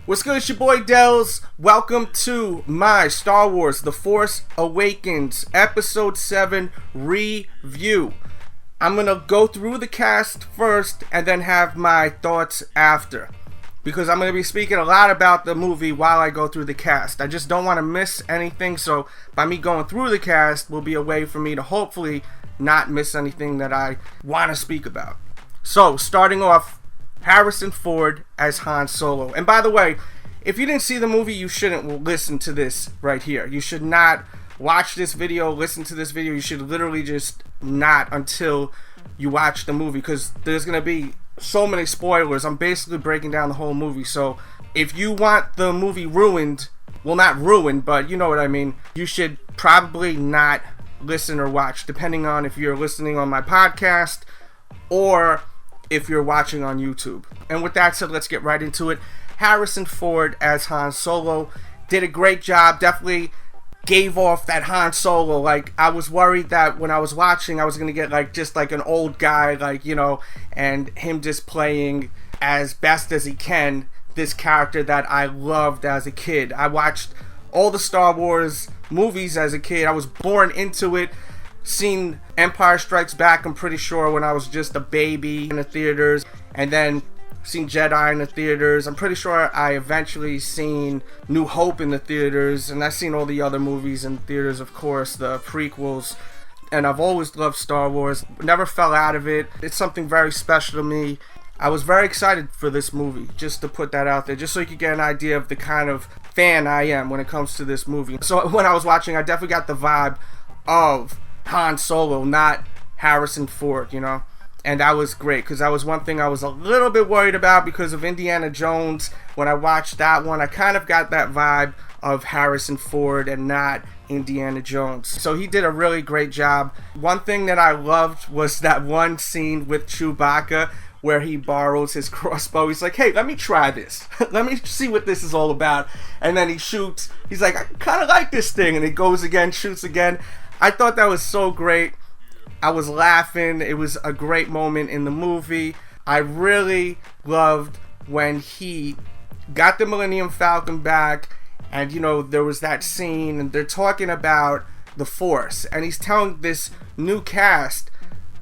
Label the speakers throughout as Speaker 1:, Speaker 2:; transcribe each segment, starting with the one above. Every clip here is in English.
Speaker 1: What's good? It's your boy Delz. Welcome to my Star Wars The Force Awakens Episode 7 review. I'm going to go through the cast first and then have my thoughts after, because I'm going to be speaking a lot about the movie while I go through the cast. I just don't want to miss anything, so by me going through the cast will be a way for me to hopefully not miss anything that I want to speak about. So, starting off, Harrison Ford as Han Solo. And by the way, if you didn't see the movie, you shouldn't listen to this right here. You should not watch this video, listen to this video. You should literally just not until you watch the movie, because there's going to be so many spoilers. I'm basically breaking down the whole movie. So if you want the movie ruined, well, not ruined, but you know what I mean, you should probably not listen or watch, depending on if you're listening on my podcast or if you're watching on YouTube. And with that said, let's get right into it. Harrison Ford as Han Solo did a great job. Definitely gave off that Han Solo. Like, I was worried that when I was watching, I was gonna get just like an old guy, and him just playing as best as he can this character that I loved as a kid. I watched all the Star Wars movies as a kid. I was born into it. Seen Empire Strikes Back, I'm pretty sure, when I was just a baby in the theaters, and then seen Jedi in the theaters. I'm pretty sure I eventually seen New Hope in the theaters, and I've seen all the other movies in theaters, of course, the prequels, and I've always loved Star Wars. Never fell out of it. It's something very special to me. I was very excited for this movie, just to put that out there, just so you could get an idea of the kind of fan I am when it comes to this movie. So when I was watching, I definitely got the vibe of Han Solo, not Harrison Ford, and that was great, because that was one thing I was a little bit worried about because of Indiana Jones. When I watched that one, I kind of got that vibe of Harrison Ford and not Indiana Jones. So he did a really great job. One thing that I loved was that one scene with Chewbacca where he borrows his crossbow. He's like, hey, let me try this. Let me see what this is all about. And then he shoots. He's like, I kind of like this thing. And he goes again, shoots again. I thought that was so great. I was laughing. It was a great moment in the movie. I really loved when he got the Millennium Falcon back, and there was that scene and they're talking about the Force, and he's telling this new cast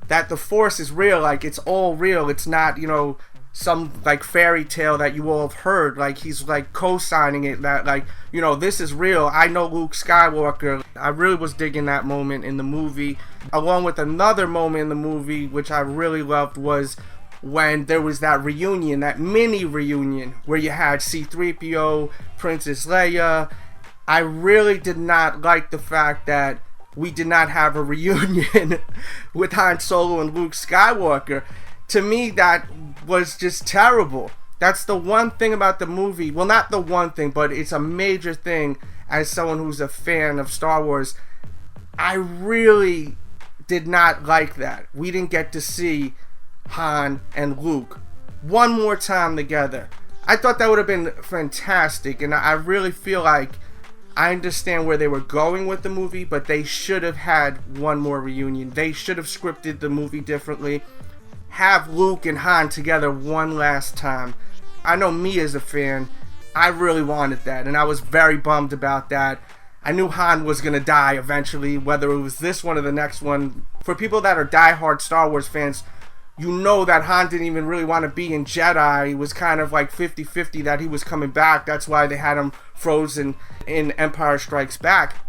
Speaker 1: that the Force is real, like it's all real. It's not, some fairy tale that you all have heard. He's co-signing it that this is real. I know Luke Skywalker. I really was digging that moment in the movie. Along with another moment in the movie which I really loved was when there was that reunion, that mini reunion where you had C-3PO, Princess Leia. I really did not like the fact that we did not have a reunion with Han Solo and Luke Skywalker. To me, that was just terrible. That's the one thing about the movie. Well, not the one thing, but it's a major thing as someone who's a fan of Star Wars. I really did not like that. We didn't get to see Han and Luke one more time together. I thought that would have been fantastic, and I really feel like I understand where they were going with the movie, but they should have had one more reunion. They should have scripted the movie differently. Have Luke and Han together one last time. I know me as a fan, I really wanted that, and I was very bummed about that. I knew Han was going to die eventually, whether it was this one or the next one. For people that are diehard Star Wars fans, you know that Han didn't even really want to be in Jedi. It was kind of 50-50 that he was coming back. That's why they had him frozen in Empire Strikes Back,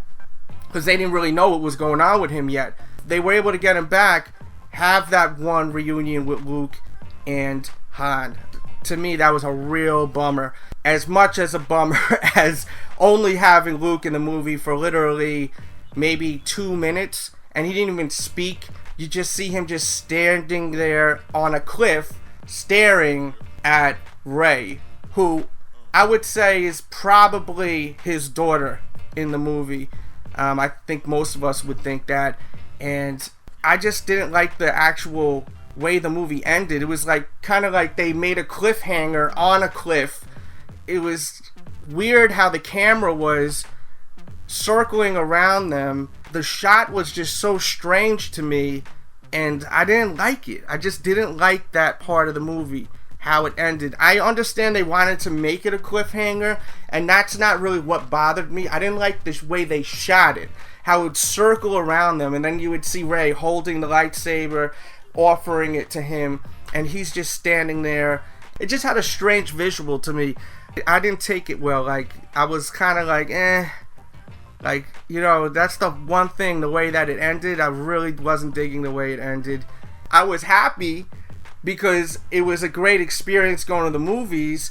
Speaker 1: because they didn't really know what was going on with him yet. They were able to get him back, have that one reunion with Luke and Han. To me, that was a real bummer. As much as a bummer as only having Luke in the movie for literally maybe 2 minutes, and he didn't even speak. You just see him just standing there on a cliff, staring at Rey, who I would say is probably his daughter in the movie. I think most of us would think that. And I just didn't like the actual way the movie ended. It was kind of like they made a cliffhanger on a cliff. It was weird how the camera was circling around them. The shot was just so strange to me, and I didn't like it. I just didn't like that part of the movie. how it ended. I understand they wanted to make it a cliffhanger, and that's not really what bothered me. I didn't like the way they shot it, how it would circle around them, and then you would see Rey holding the lightsaber, offering it to him, and he's just standing there. It just had a strange visual to me. I didn't take it well. Like, I was kind of like, like, you know, that's the one thing, the way that it ended. I really wasn't digging the way it ended. I was happy because it was a great experience going to the movies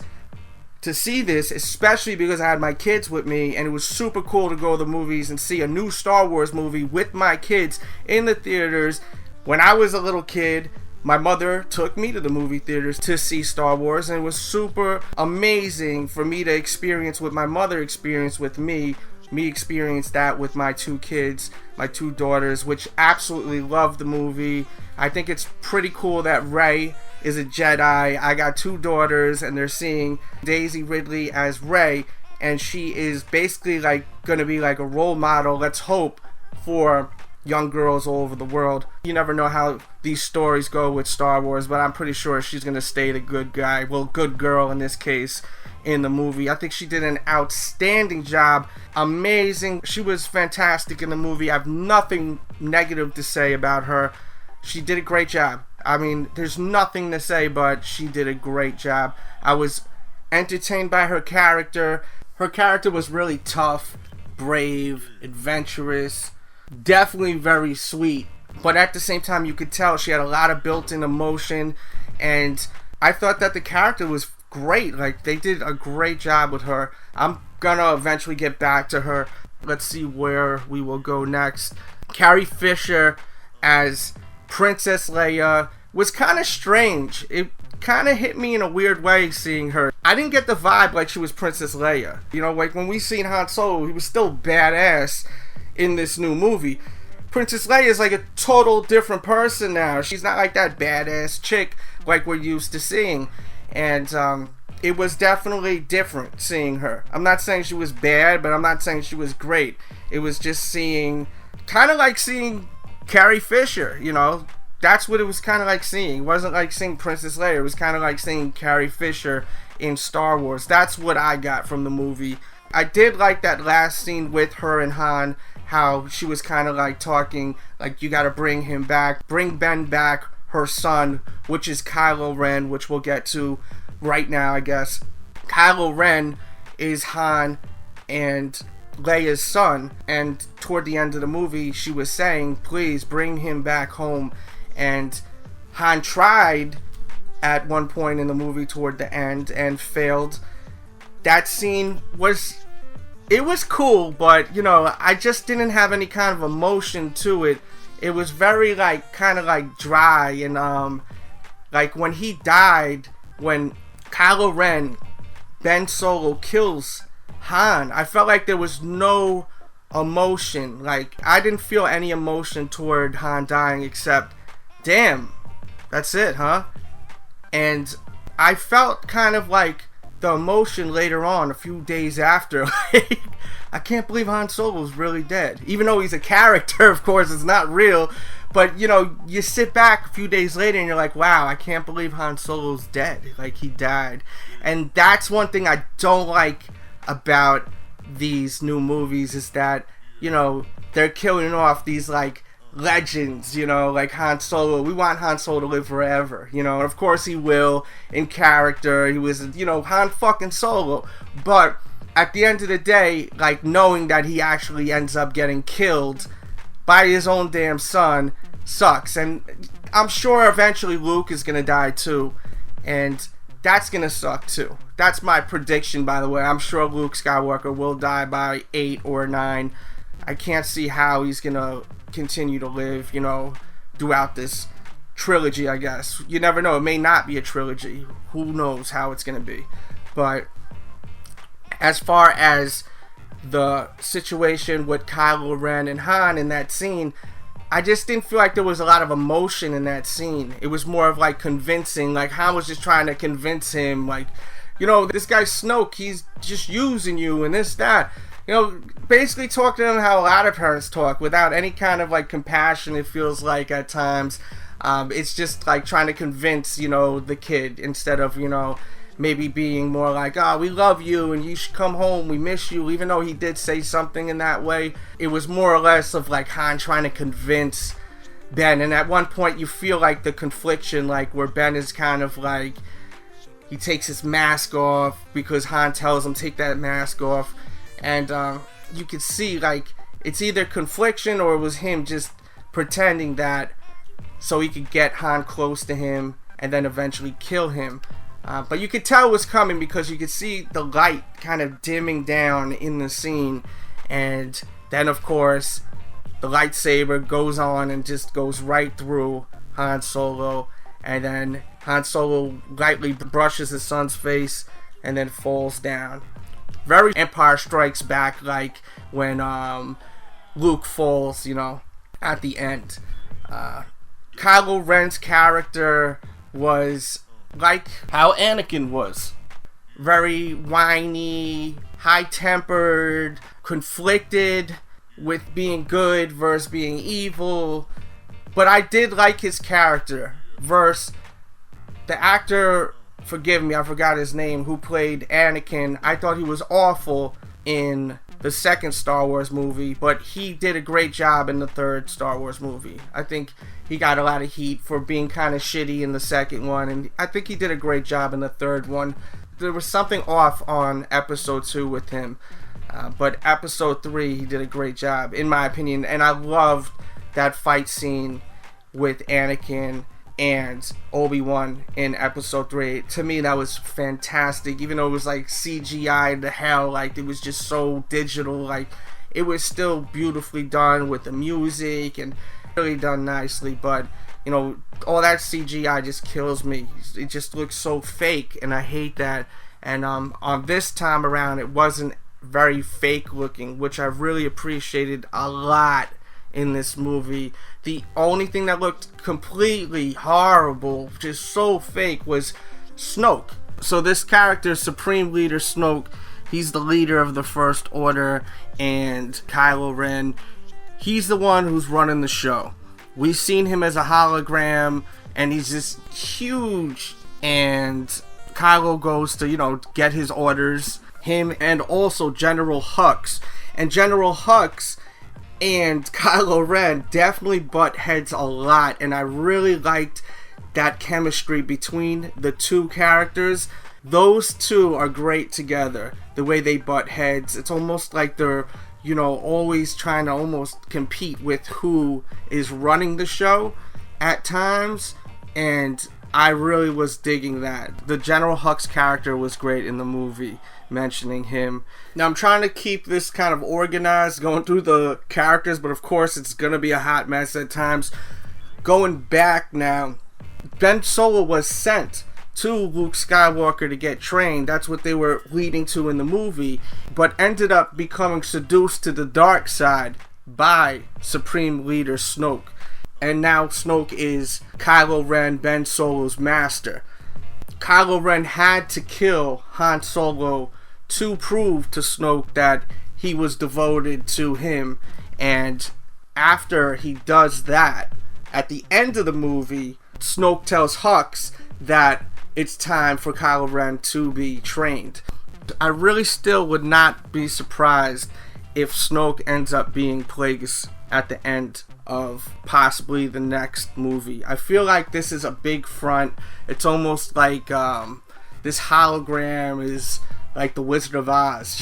Speaker 1: to see this, especially because I had my kids with me, and it was super cool to go to the movies and see a new Star Wars movie with my kids in the theaters. When I was a little kid, my mother took me to the movie theaters to see Star Wars, and it was super amazing for me to experience what my mother experienced with me. Me experienced that with my two kids, my two daughters, which absolutely loved the movie. I think it's pretty cool that Rey is a Jedi. I got two daughters, and they're seeing Daisy Ridley as Rey, and she is basically like gonna be like a role model, let's hope, for young girls all over the world. You never know how these stories go with Star Wars, but I'm pretty sure she's gonna stay the good guy, well, good girl in this case, in the movie. I think she did an outstanding job. Amazing. She was fantastic in the movie. I have nothing negative to say about her. She did a great job. I mean, there's nothing to say, but she did a great job. I was entertained by her character. Her character was really tough, brave, adventurous, definitely very sweet. But at the same time, you could tell she had a lot of built-in emotion, and I thought that the character was great. Like, they did a great job with her. I'm gonna eventually get back to her. Let's see where we will go next. Carrie Fisher as Princess Leia was kind of strange. It kind of hit me in a weird way seeing her. I didn't get the vibe like she was Princess Leia. You know, like when we seen Han Solo, he was still badass in this new movie. Princess Leia is like a total different person now. She's not like that badass chick like we're used to seeing. And it was definitely different seeing her. I'm not saying she was bad, but I'm not saying she was great. It was just seeing, kind of like seeing Carrie Fisher, you know. That's what it was kind of like seeing. It wasn't like seeing Princess Leia. It was kind of like seeing Carrie Fisher in Star Wars. That's what I got from the movie. I did like that last scene with her and Han, how she was kind of like talking, like, you got to bring him back, bring Ben back, her son, which is Kylo Ren, which we'll get to right now, I guess. Kylo Ren is Han and Leia's son, and toward the end of the movie, she was saying, please bring him back home. And Han tried at one point in the movie toward the end and failed. That scene was, it was cool, but, you know, I just didn't have any kind of emotion to it. It was very, like, kind of like dry, and like when he died, when Kylo Ren, Ben Solo kills Han, I felt like there was no emotion. Like, I didn't feel any emotion toward Han dying except, damn, that's it, huh? And I felt kind of like the emotion later on, a few days after, like, I can't believe Han Solo's really dead. Even though he's a character, of course, it's not real. But, you know, you sit back a few days later and you're like, wow, I can't believe Han Solo's dead. Like, he died. And that's one thing I don't like about these new movies, is that, you know, they're killing off these, like, legends, you know, like Han Solo. We want Han Solo to live forever, you know, and of course he will in character. He was, you know, Han fucking Solo. But at the end of the day, like, knowing that he actually ends up getting killed by his own damn son sucks. And I'm sure eventually Luke is gonna die too, and that's gonna suck too. That's my prediction, by the way. I'm sure Luke Skywalker will die by 8 or 9. I can't see how he's gonna continue to live, you know, throughout this trilogy, I guess. You never know. It may not be a trilogy. Who knows how it's gonna be. But as far as the situation with Kylo Ren and Han in that scene, I just didn't feel like there was a lot of emotion in that scene. It was more of like convincing, like Han was just trying to convince him, like, you know, this guy Snoke, he's just using you and this, that. You know, basically talk to him how a lot of parents talk, without any kind of like compassion, it feels like at times. It's just like trying to convince, the kid, instead of, maybe being more like, oh, we love you and you should come home, we miss you. Even though he did say something in that way, it was more or less of like Han trying to convince Ben. And at one point you feel like the confliction, like where Ben is kind of like, he takes his mask off because Han tells him take that mask off, and you could see like it's either confliction or it was him just pretending that so he could get Han close to him and then eventually kill him. But you could tell it was coming because you could see the light kind of dimming down in the scene, and then of course the lightsaber goes on and just goes right through Han Solo, and then Han Solo lightly brushes his son's face and then falls down. Very Empire Strikes Back, like when Luke falls, at the end. Kylo Ren's character was like how Anakin was. Very whiny, high-tempered, conflicted with being good versus being evil. But I did like his character versus the actor, forgive me, I forgot his name, who played Anakin. I thought he was awful in the second Star Wars movie, but he did a great job in the third Star Wars movie. I think he got a lot of heat for being kind of shitty in the second one, and I think he did a great job in the third one. There was something off on episode 2 with him, but episode 3 he did a great job, in my opinion, and I loved that fight scene with Anakin and Obi-Wan in episode 3. To me, that was fantastic. Even though it was like CGI to hell, like it was just so digital, like it was still beautifully done with the music and really done nicely. But all that CGI just kills me. It just looks so fake, and I hate that. And on this time around, it wasn't very fake looking, which I really appreciated a lot in this movie. The only thing that looked completely horrible, just so fake, was Snoke. So this character, Supreme Leader Snoke, he's the leader of the First Order, and Kylo Ren, he's the one who's running the show. We've seen him as a hologram, and he's just huge, and Kylo goes to, get his orders, him and also General Hux. And General Hux and Kylo Ren definitely butt heads a lot, and I really liked that chemistry between the two characters. Those two are great together, the way they butt heads. It's almost like they're, always trying to almost compete with who is running the show at times, and I really was digging that. The General Hux character was great in the movie, mentioning him. Now I'm trying to keep this kind of organized, going through the characters, but of course it's gonna be a hot mess at times. Going back now, Ben Solo was sent to Luke Skywalker to get trained. That's what they were leading to in the movie, but ended up becoming seduced to the dark side by Supreme Leader Snoke. And now Snoke is Kylo Ren, Ben Solo's master. Kylo Ren had to kill Han Solo to prove to Snoke that he was devoted to him. And after he does that, at the end of the movie, Snoke tells Hux that it's time for Kylo Ren to be trained. I really still would not be surprised if Snoke ends up being Plagueis at the end of possibly the next movie. I feel like this is a big front. It's almost like this hologram is like the Wizard of Oz.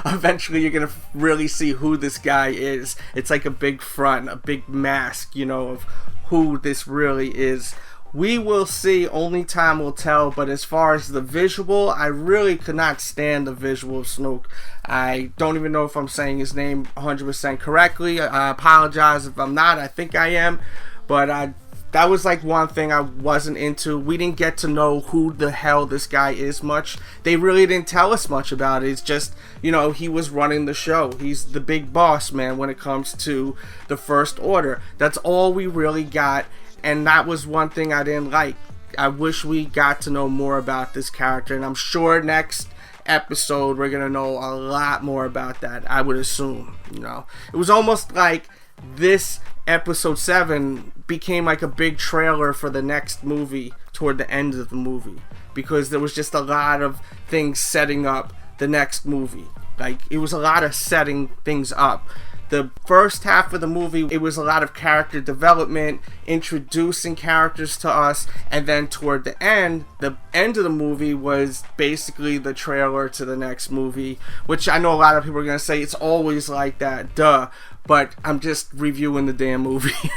Speaker 1: Eventually you're gonna really see who this guy is. It's like a big front, a big mask, of who this really is. We will see, only time will tell, but as far as the visual, I really could not stand the visual of Snoke. I don't even know if I'm saying his name 100% correctly. I apologize if I'm not. I think I am, but that was like one thing I wasn't into. We didn't get to know who the hell this guy is much. They really didn't tell us much about it. It's just, he was running the show. He's the big boss man when it comes to the First Order. That's all we really got. And that was one thing I didn't like. I wish we got to know more about this character, and I'm sure next episode we're gonna know a lot more about that, I would assume. It was almost like this episode 7 became like a big trailer for the next movie toward the end of the movie, because there was just a lot of things setting up the next movie. Like, it was a lot of setting things up. The first half of the movie, it was a lot of character development, introducing characters to us, and then toward the end of the movie was basically the trailer to the next movie, which I know a lot of people are going to say it's always like that, duh, but I'm just reviewing the damn movie.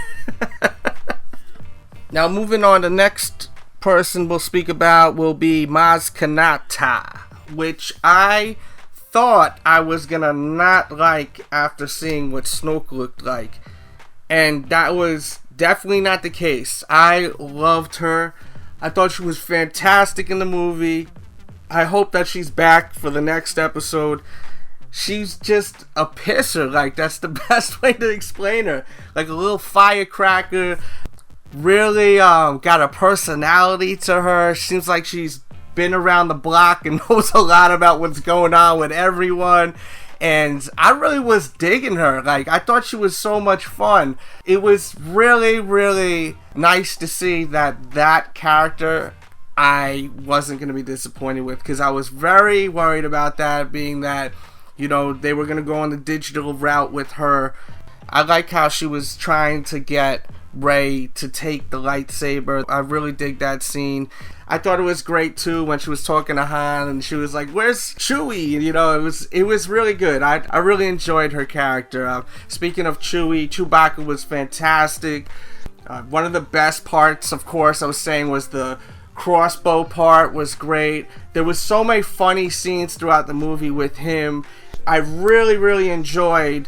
Speaker 1: Now, moving on, the next person we'll speak about will be Maz Kanata, which I thought I was gonna not like after seeing what Snoke looked like, and that was definitely not the case. I loved her. I thought she was fantastic in the movie. I hope that she's back for the next episode. She's just a pisser. Like, that's the best way to explain her. Like a little firecracker. Really got a personality to her. Seems like she's been around the block and knows a lot about what's going on with everyone, and I really was digging her. Like, I thought she was so much fun. It was really, really nice to see that character I wasn't going to be disappointed with, because I was very worried about that, being that, you know, they were going to go on the digital route with her. I like how she was trying to get Rey to take the lightsaber. I really dig that scene. I thought it was great too when she was talking to Han and she was like, "Where's Chewie?" You know, it was really good. I really enjoyed her character. Speaking of Chewie, Chewbacca was fantastic. One of the best parts, of course, I was saying, was the crossbow part was great. There was so many funny scenes throughout the movie with him. I really, really enjoyed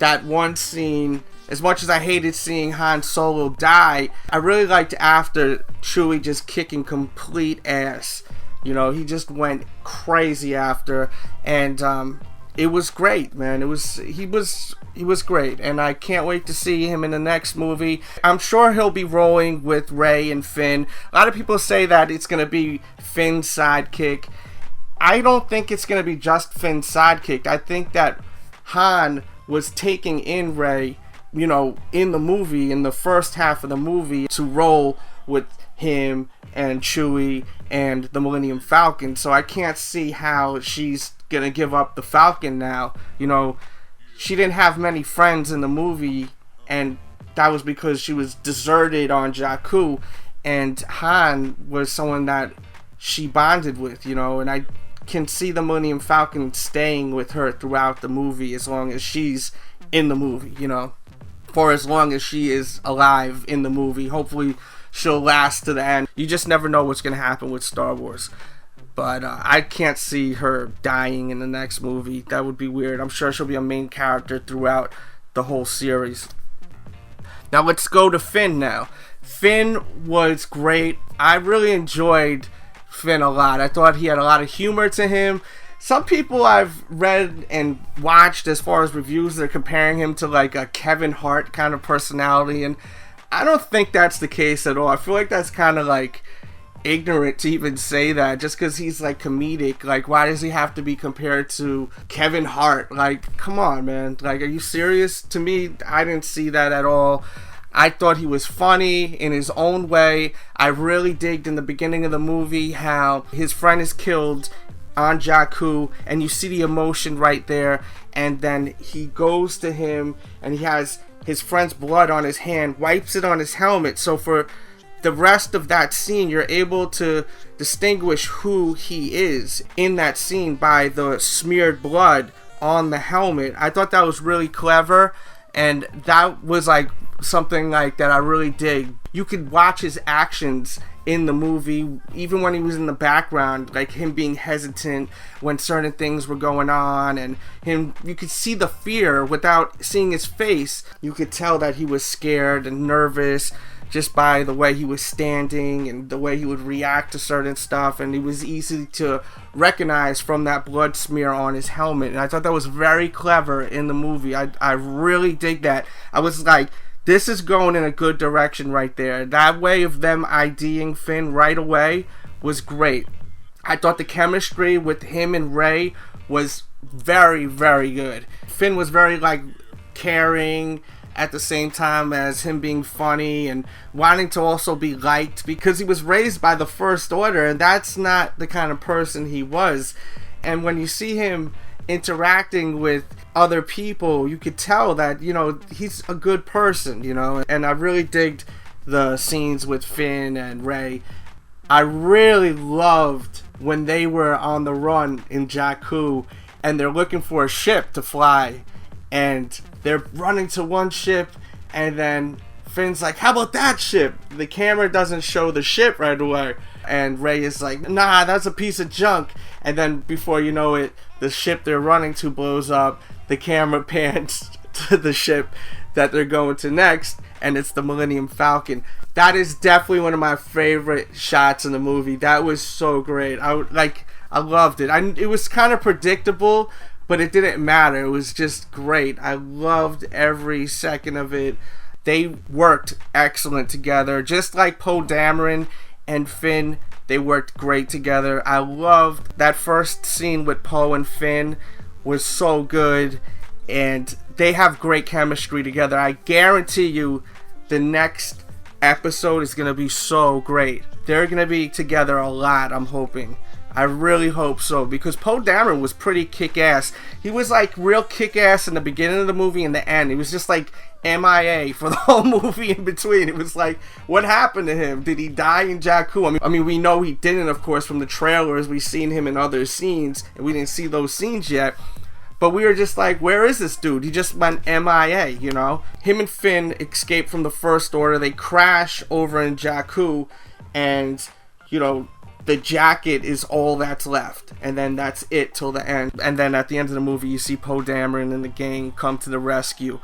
Speaker 1: that one scene. As much as I hated seeing Han Solo die, I really liked after Chewie just kicking complete ass. You know, he just went crazy after, and it was great, man. He was great, and I can't wait to see him in the next movie. I'm sure he'll be rolling with Rey and Finn. A lot of people say that it's gonna be Finn's sidekick. I don't think it's gonna be just Finn's sidekick. I think that Han was taking in Rey, you know, in the movie, in the first half of the movie, to roll with him and Chewie and the Millennium Falcon. So I can't see how she's gonna give up the Falcon now. You know, she didn't have many friends in the movie, and that was because she was deserted on Jakku, and Han was someone that she bonded with, you know, and I can see the Millennium Falcon staying with her throughout the movie as long as she's in the movie, you know, for as long as she is alive in the movie. Hopefully she'll last to the end. You just never know what's going to happen with Star Wars. But I can't see her dying in the next movie. That would be weird. I'm sure she'll be a main character throughout the whole series. Now let's go to Finn now. Finn was great. I really enjoyed Finn a lot. I thought he had a lot of humor to him. Some people I've read and watched, as far as reviews, they're comparing him to like a Kevin Hart kind of personality, and I don't think that's the case at all. I feel like that's kind of like ignorant to even say that, just because he's like comedic. Like, why does he have to be compared to Kevin Hart? Like, come on, man. Like, are you serious? To me, I didn't see that at all. I thought he was funny in his own way. I really digged in the beginning of the movie how his friend is killed on Jakku, and you see the emotion right there, and then he goes to him and he has his friend's blood on his hand, wipes it on his helmet. So for the rest of that scene, you're able to distinguish who he is in that scene by the smeared blood on the helmet. I thought that was really clever, and that was like something like that I really dig. You could watch his actions in the movie, even when he was in the background, like him being hesitant when certain things were going on, and him, you could see the fear without seeing his face. You could tell that he was scared and nervous just by the way he was standing and the way he would react to certain stuff, and it was easy to recognize from that blood smear on his helmet. And I thought that was very clever in the movie. I really dig that. I was like, this is going in a good direction right there. That way of them IDing Finn right away was great. I thought the chemistry with him and Rey was very, very good. Finn was very like caring at the same time as him being funny and wanting to also be liked, because he was raised by the First Order, and that's not the kind of person he was. And when you see him interacting with other people, you could tell that, you know, he's a good person, you know. And I really digged the scenes with Finn and Rey. I really loved when they were on the run in Jakku and they're looking for a ship to fly, and they're running to one ship, and then Finn's like, how about that ship? The camera doesn't show the ship right away, and Rey is like, nah, that's a piece of junk. And then before you know it, the ship they're running to blows up. The camera pans to the ship that they're going to next, and it's the Millennium Falcon. That is definitely one of my favorite shots in the movie. That was so great. I loved it. It was kind of predictable, but it didn't matter. It was just great. I loved every second of it. They worked excellent together. Just like Poe Dameron and Finn, they worked great together. I loved that first scene with Poe and Finn. Was so good, and they have great chemistry together. I guarantee you the next episode is going to be so great. They're going to be together a lot, I'm hoping. I really hope so, because Poe Dameron was pretty kick-ass. He was like real kick-ass in the beginning of the movie and the end. He was just like MIA for the whole movie in between. It was like, what happened to him? Did he die in Jakku? I mean, we know he didn't, of course, from the trailers. We've seen him in other scenes, and we didn't see those scenes yet. But we were just like, where is this dude? He just went MIA, you know? Him and Finn escape from the First Order. They crash over in Jakku, and, you know, the jacket is all that's left. And then that's it till the end. And then at the end of the movie, you see Poe Dameron and the gang come to the rescue.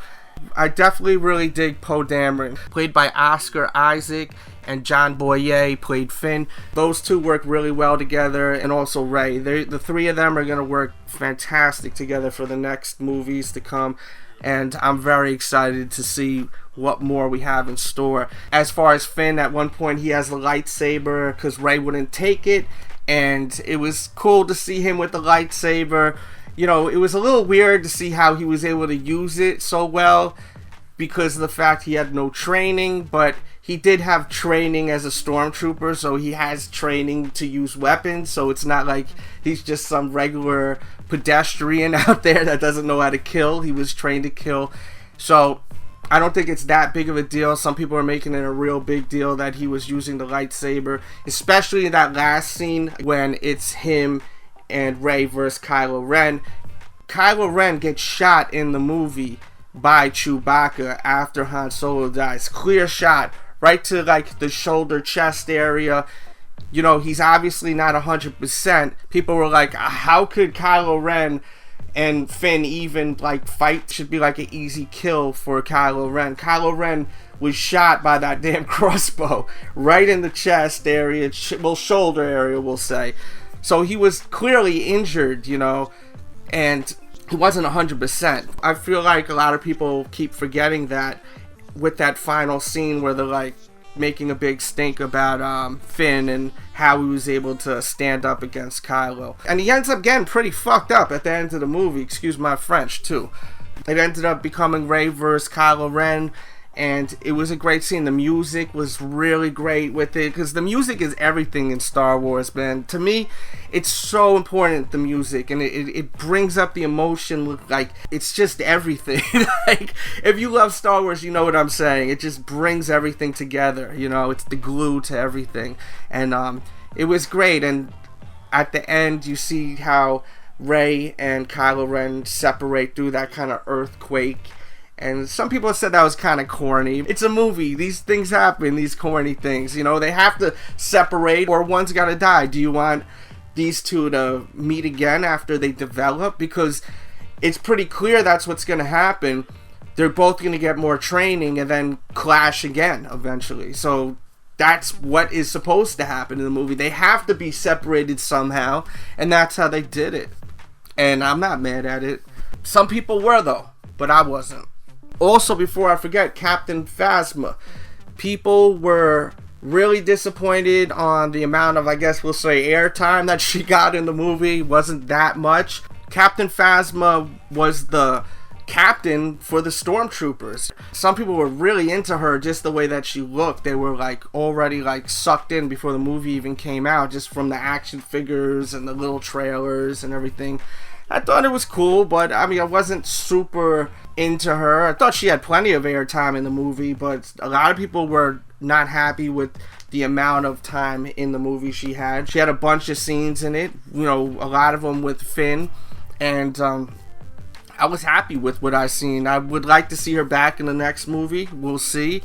Speaker 1: I definitely really dig Poe Dameron, played by Oscar Isaac, and John Boyer played Finn. Those two work really well together, and also Rey. The three of them are going to work fantastic together for the next movies to come, and I'm very excited to see what more we have in store. As far as Finn, at one point he has the lightsaber because Rey wouldn't take it, and it was cool to see him with the lightsaber. You know, it was a little weird to see how he was able to use it so well because of the fact he had no training, but he did have training as a stormtrooper, so he has training to use weapons, so it's not like he's just some regular pedestrian out there that doesn't know how to kill. He was trained to kill. So I don't think it's that big of a deal. Some people are making it a real big deal that he was using the lightsaber, especially in that last scene when it's him and Rey versus Kylo Ren. Kylo Ren gets shot in the movie by Chewbacca after Han Solo dies. Clear shot right to like the shoulder chest area. You know, he's obviously not 100%. People were like, how could Kylo Ren and Finn even like fight? Should be like an easy kill for Kylo Ren. Kylo Ren was shot by that damn crossbow right in the chest area, well, shoulder area, we'll say. So he was clearly injured, you know, and he wasn't 100%. I feel like a lot of people keep forgetting that with that final scene where they're like making a big stink about Finn and how he was able to stand up against Kylo. And he ends up getting pretty fucked up at the end of the movie, excuse my French, too. It ended up becoming Rey versus Kylo Ren, and it was a great scene. The music was really great with it, because the music is everything in Star Wars, man. To me, it's so important, the music, and it brings up the emotion. Like, it's just everything. Like, if you love Star Wars, you know what I'm saying. It just brings everything together, you know. It's the glue to everything, and it was great. And at the end, you see how Rey and Kylo Ren separate through that kind of earthquake. And some people have said that was kind of corny. It's a movie. These things happen, these corny things. You know, they have to separate or one's got to die. Do you want these two to meet again after they develop? Because it's pretty clear that's what's going to happen. They're both going to get more training and then clash again eventually. So that's what is supposed to happen in the movie. They have to be separated somehow, and that's how they did it. And I'm not mad at it. Some people were, though, but I wasn't. Also, before I forget, Captain Phasma. People were really disappointed on the amount of, I guess we'll say, airtime that she got in the movie. Wasn't that much. Captain Phasma was the captain for the stormtroopers. Some people were really into her just the way that she looked. They were like already like sucked in before the movie even came out, just from the action figures and the little trailers and everything. I thought it was cool, but I mean, I wasn't super into her. I thought she had plenty of airtime in the movie, but a lot of people were not happy with the amount of time in the movie she had. She had a bunch of scenes in it, you know, a lot of them with Finn, and I was happy with what I seen. I would like to see her back in the next movie. We'll see.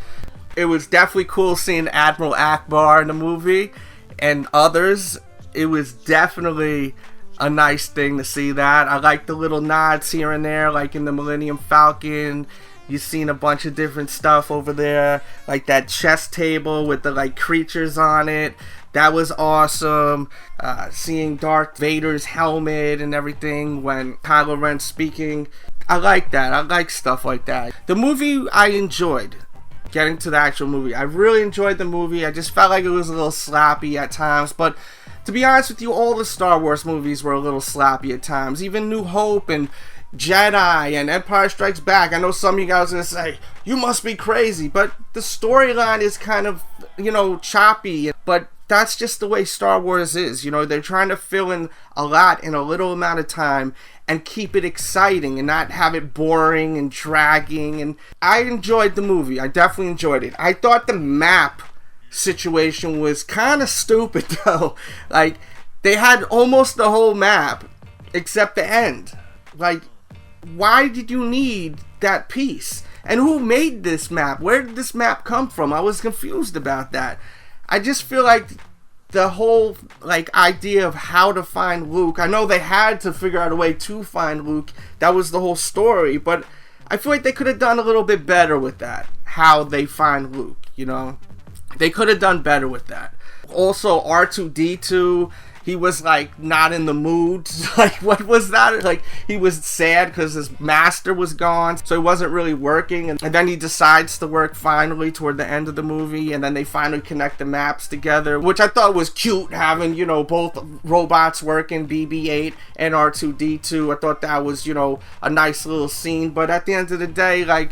Speaker 1: It was definitely cool seeing Admiral Akbar in the movie and others. It was definitely a nice thing to see that. I like the little nods here and there, like in the Millennium Falcon. You've seen a bunch of different stuff over there, like that chess table with the like creatures on it. That was awesome. Seeing Darth Vader's helmet and everything when Kylo Ren's speaking. I like that. I like stuff like that. The movie I enjoyed. Getting to the actual movie, I really enjoyed the movie. I just felt like it was a little sloppy at times, but to be honest with you, all the Star Wars movies were a little sloppy at times. Even New Hope and Jedi and Empire Strikes Back. I know some of you guys are going to say, you must be crazy, but the storyline is kind of, you know, choppy. But that's just the way Star Wars is. You know, they're trying to fill in a lot in a little amount of time and keep it exciting and not have it boring and dragging. And I enjoyed the movie. I definitely enjoyed it. I thought the map situation was kind of stupid though. Like, they had almost the whole map except the end. Like, why did you need that piece? And who made this map? Where did this map come from? I was confused about that. I just feel like the whole like idea of how to find Luke, I know they had to figure out a way to find Luke. That was the whole story, but I feel like they could have done a little bit better with that. How they find Luke, you know? They could have done better with that. Also, R2-D2, he was like not in the mood. Like, what was that? Like, he was sad because his master was gone, so he wasn't really working. And then he decides to work finally toward the end of the movie, and then they finally connect the maps together, which I thought was cute, having, you know, both robots working, BB-8 and R2-D2. I thought that was, you know, a nice little scene. But at the end of the day, like,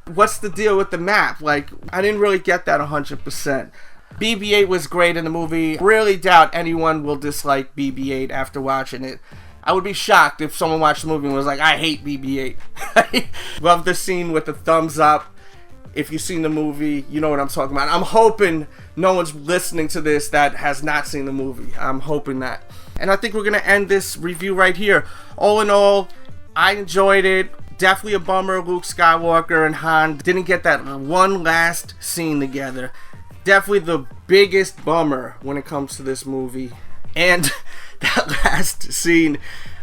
Speaker 1: what's the deal with the map? Like, I didn't really get that 100%. BB-8 was great in the movie. Really doubt anyone will dislike BB-8 after watching it. I would be shocked if someone watched the movie and was like, I hate BB-8. Love the scene with the thumbs up. If you've seen the movie, you know what I'm talking about. I'm hoping no one's listening to this that has not seen the movie. I'm hoping that. And I think we're going to end this review right here. All in all, I enjoyed it. Definitely a bummer Luke Skywalker and Han didn't get that one last scene together. Definitely the biggest bummer when it comes to this movie. And that last scene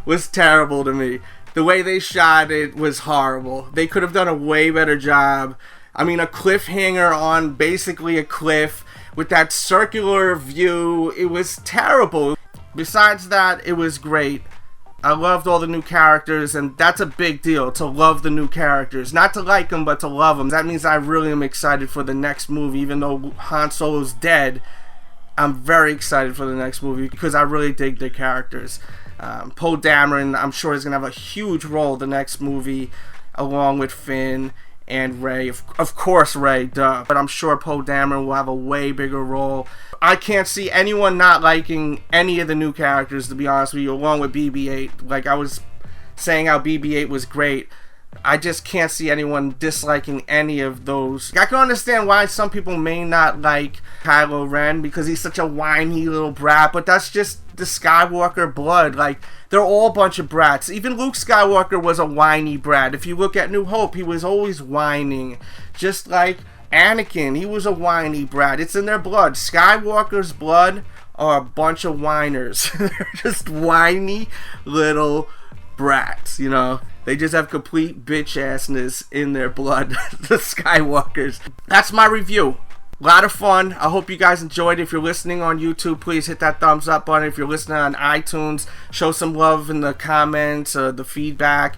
Speaker 1: was terrible to me. The way they shot it was horrible. They could have done a way better job. I mean, a cliffhanger on basically a cliff with that circular view. It was terrible. Besides that, it was great. I loved all the new characters, and that's a big deal, to love the new characters. Not to like them, but to love them. That means I really am excited for the next movie. Even though Han Solo's dead, I'm very excited for the next movie because I really dig their characters. Poe Dameron, I'm sure, is going to have a huge role in the next movie, along with Finn and Rey. Of course, Rey, duh. But I'm sure Poe Dameron will have a way bigger role. I can't see anyone not liking any of the new characters, to be honest with you, along with BB-8. Like, I was saying how BB-8 was great. I just can't see anyone disliking any of those. I can understand why some people may not like Kylo Ren because he's such a whiny little brat, but that's just the Skywalker blood. Like, they're all a bunch of brats. Even Luke Skywalker was a whiny brat. If you look at New Hope, he was always whining. Just like Anakin, he was a whiny brat. It's in their blood. Skywalker's blood are a bunch of whiners. They're just whiny little brats, you know. They just have complete bitch-assness in their blood, the Skywalkers. That's my review. A lot of fun. I hope you guys enjoyed it. If you're listening on YouTube, please hit that thumbs up button. If you're listening on iTunes, show some love in the comments, the feedback.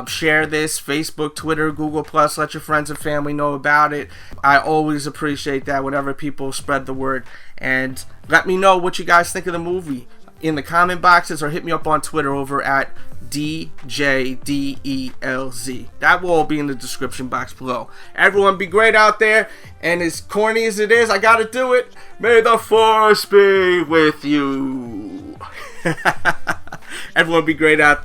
Speaker 1: Share this, Facebook, Twitter, Google+. Let your friends and family know about it. I always appreciate that whenever people spread the word. And let me know what you guys think of the movie. in the comment boxes or hit me up on Twitter over at DJDELZ. That will all be in the description box below. Everyone be great out there, and as corny as it is, I gotta do it. May the Force be with you. Everyone be great out there.